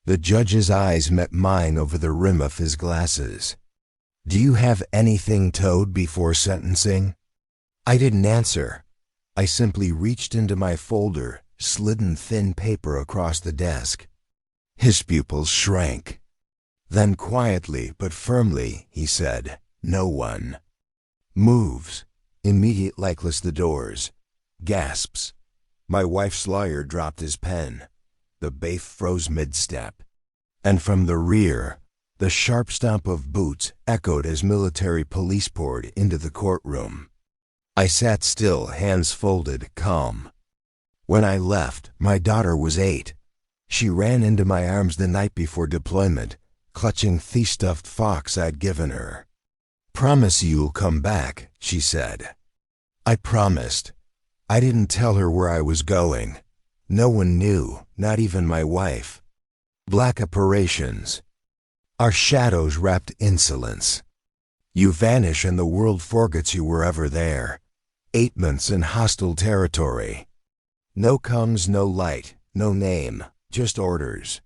The judge's eyes met mine over the rim of his glasses. "Do you have anything towed before sentencing?" I didn't answer. I simply reached into my folder, slidden thin paper across the desk. His pupils shrank. Then quietly but firmly, he said, "No one." Moves. Immediate likeless the doors. Gasps. My wife's lawyer dropped his pen. The bailiff froze mid-step. And from the rear, the sharp stomp of boots echoed as military police poured into the courtroom. I sat still, hands folded, calm. When I left, my daughter was 8. She ran into my arms the night before deployment, clutching the stuffed fox I'd given her. "Promise you'll come back," she said. I promised. I didn't tell her where I was going. No one knew, not even my wife. Black apparitions. Our shadows wrapped insolence. You vanish and the world forgets you were ever there. 8 months in hostile territory. No comes, no light, no name, just orders.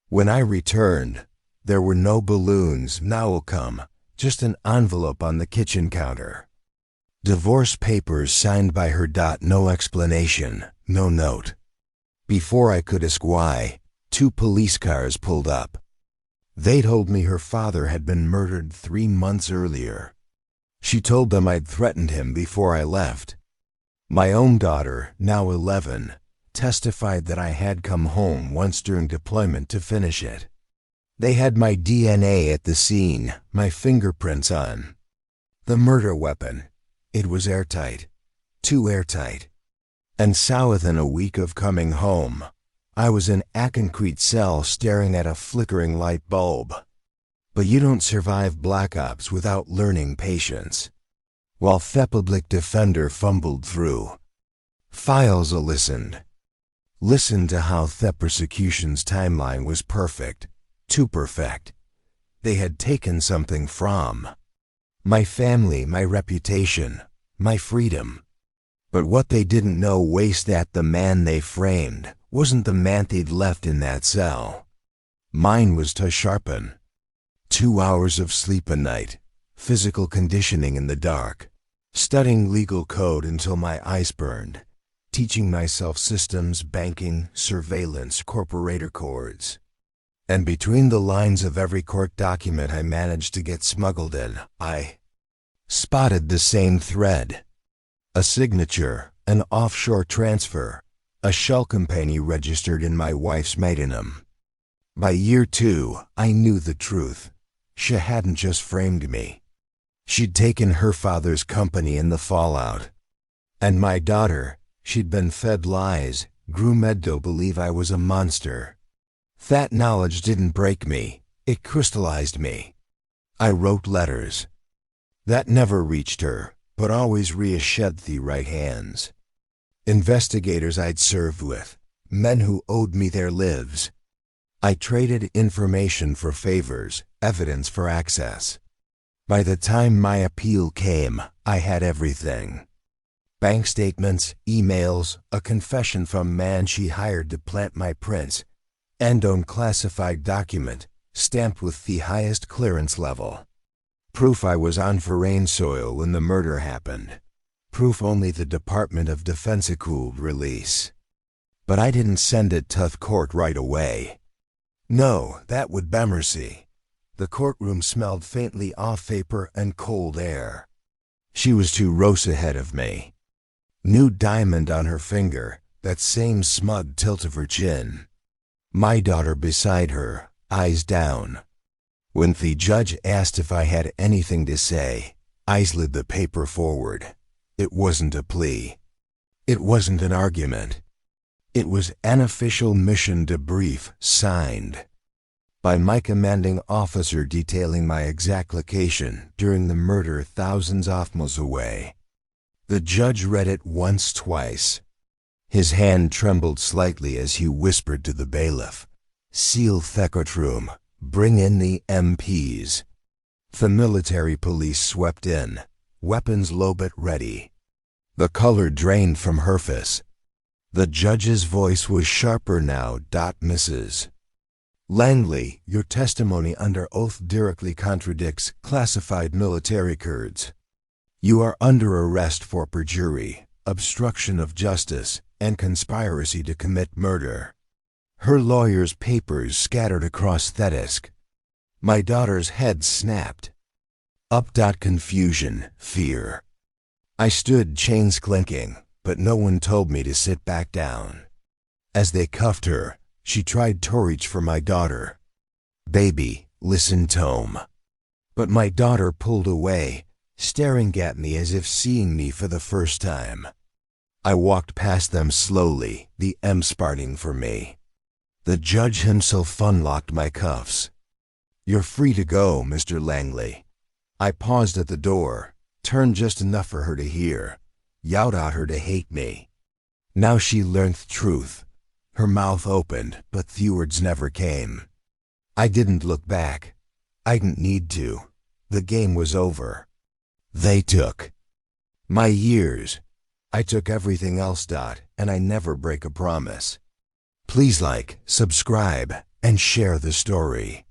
When I returned, there were no balloons, now'll come, just an envelope on the kitchen counter. Divorce papers signed by her. No explanation, no note. Before I could ask why, 2 police cars pulled up. They told me her father had been murdered 3 months earlier. She told them I'd threatened him before I left. My own daughter, now 11, testified that I had come home once during deployment to finish it. They had my DNA at the scene, my fingerprints on. The murder weapon. It was airtight. Too airtight. And so within a week of coming home, I was in a concrete cell staring at a flickering light bulb. But you don't survive black ops without learning patience. While the public defender fumbled through files, I listened. Listened to how the prosecution's timeline was perfect, too perfect. They had taken something from my family, my reputation, my freedom. But what they didn't know was that the man they framed wasn't the man they'd left in that cell. Mine was to sharpen. 2 hours of sleep a night, physical conditioning in the dark, studying legal code until my eyes burned, teaching myself systems, banking, surveillance, corporator codes. And between the lines of every court document I managed to get smuggled in, I spotted the same thread. A signature, an offshore transfer, a shell company registered in my wife's maiden. By year 2, I knew the truth. She hadn't just framed me. She'd taken her father's company in the fallout. And my daughter, she'd been fed lies, grew mad to believe I was a monster. That knowledge didn't break me, it crystallized me. I wrote letters. That never reached her, but always reassured the right hands. Investigators I'd served with, men who owed me their lives. I traded information for favors, evidence for access. By the time my appeal came, I had everything. Bank statements, emails, a confession from man she hired to plant my prints, and unclassified document, stamped with the highest clearance level. Proof I was on foreign soil when the murder happened. Proof only the Department of Defense could release. But I didn't send it to the court right away. No, that would be mercy. The courtroom smelled faintly of vapor and cold air. She was 2 rows ahead of me. New diamond on her finger, that same smug tilt of her chin. My daughter beside her, eyes down. When the judge asked if I had anything to say, I slid the paper forward. It wasn't a plea. It wasn't an argument. It was an official mission debrief, signed by my commanding officer detailing my exact location during the murder thousands of miles away. The judge read it once, twice. His hand trembled slightly as he whispered to the bailiff, "Seal the courtroom, bring in the MPs." The military police swept in, weapons low but ready. The color drained from her face. The judge's voice was sharper now. "Mrs. Langley, your testimony under oath directly contradicts classified military records. You are under arrest for perjury, obstruction of justice, and conspiracy to commit murder. Her lawyer's papers scattered across the desk. My daughter's head snapped. Confusion, fear. I stood, chains clinking, but no one told me to sit back down. As they cuffed her, she tried to reach for my daughter. Baby, listen, Tom. But my daughter pulled away, staring at me as if seeing me for the first time. I walked past them slowly, the M sparting for me. The judge himself unlocked my cuffs. You're free to go, Mr. Langley. I paused at the door, turned just enough for her to hear, yelled at her to hate me. Now she learned the truth. Her mouth opened, but the words never came. I didn't look back. I didn't need to. The game was over. They took my years. I took everything else, and I never break a promise. Please like, subscribe, and share the story.